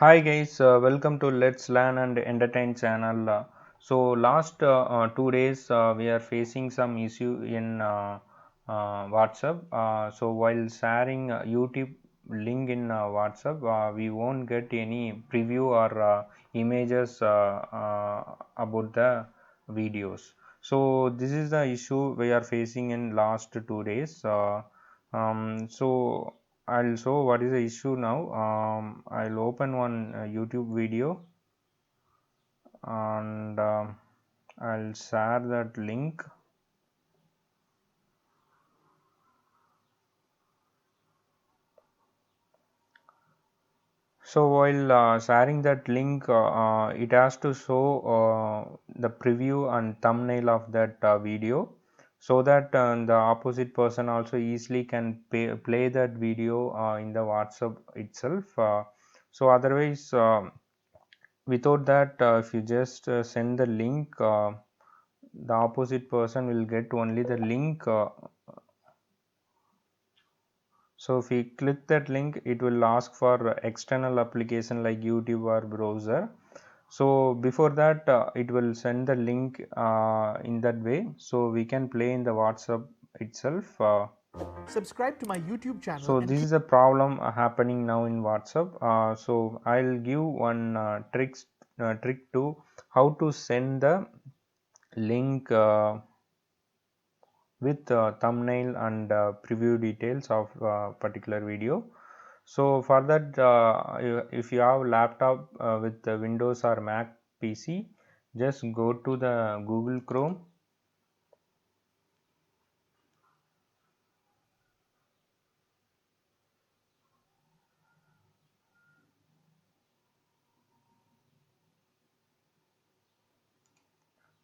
Hi guys, welcome to Let's Learn and Entertain channel. So last 2 days we are facing some issue in WhatsApp. So while sharing YouTube link in WhatsApp, we won't get any preview or images about the videos. So this is the issue we are facing in last 2 days. So I'll show what is the issue now. I'll open one YouTube video and I'll share that link. So while sharing that link, it has to show the preview and thumbnail of that video so that the opposite person also easily can play that video in the WhatsApp itself. So otherwise, without that, if you just send the link, the opposite person will get only the link. So if we click that link, it will ask for external application like YouTube or browser. So before that, it will send the link in that way, so we can play in the WhatsApp itself. Subscribe to my YouTube channel So and this click is a problem happening now in WhatsApp. So I'll give one trick to how to send the link with thumbnail and preview details of particular video. So for that, if you have laptop with Windows or Mac PC, just go to the Google Chrome.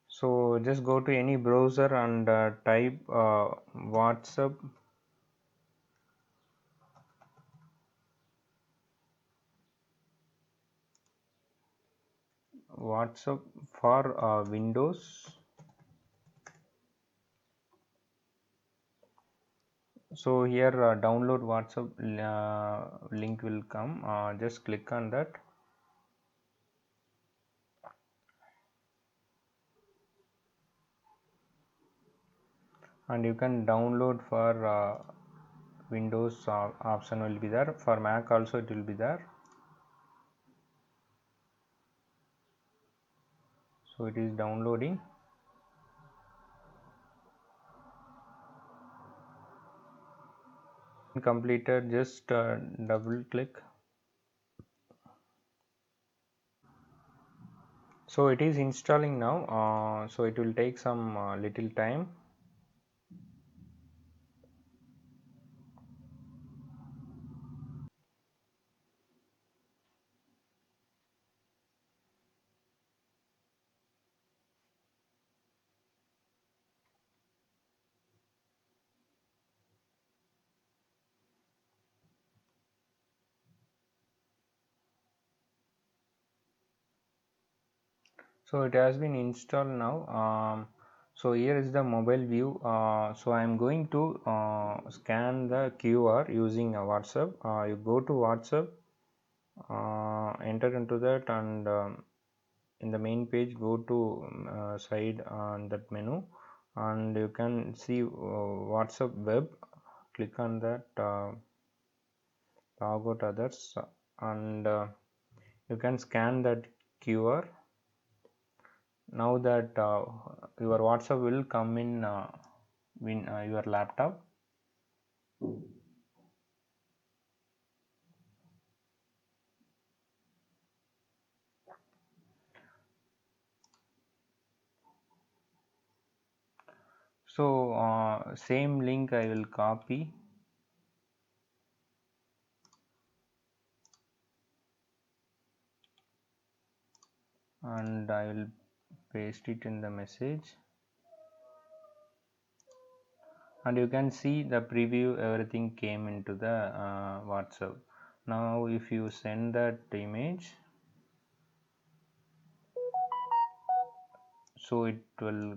So just go to any browser and type WhatsApp for Windows. So here download WhatsApp link will come. Just click on that. And you can download for Windows option will be there. For Mac also it will be there. So it is downloading. Completed, just double click. So it is installing now. So it will take some little time. So it has been installed now. So here is the mobile view. So I am going to scan the QR using WhatsApp. You go to WhatsApp, enter into that, and in the main page go to side on that menu, and you can see WhatsApp web. Click on that, log out others, and you can scan that QR. Now that your WhatsApp will come in your laptop. So same link I will copy and I will paste it in the message, and you can see the preview, everything came into the WhatsApp. Now if you send that image, so it will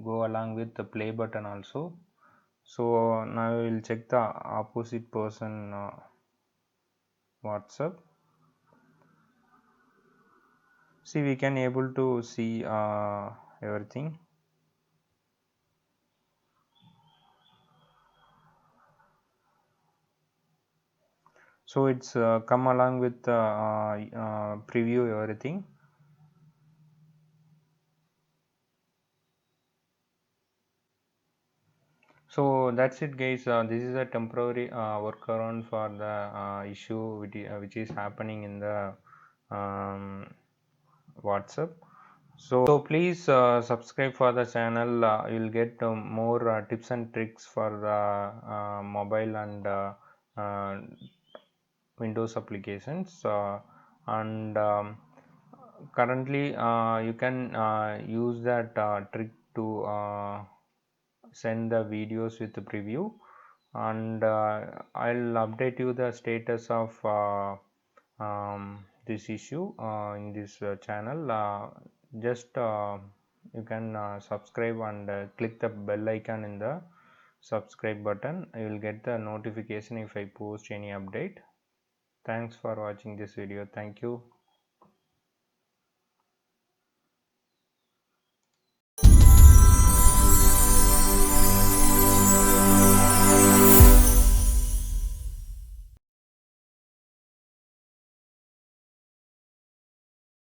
go along with the play button also. So now we will check the opposite person WhatsApp. See, we can able to see everything. So it's come along with preview everything. So that's it, guys. This is a temporary workaround for the issue which is happening in the um, WhatsApp. So please subscribe for the channel. You'll get more tips and tricks for the mobile and uh, Windows applications. And currently, you can use that trick to send the videos with the preview, and I'll update you the status of this issue in this channel. Just you can subscribe and click the bell icon in the subscribe button. You will get the notification if I post any update. Thanks for watching this video. Thank you.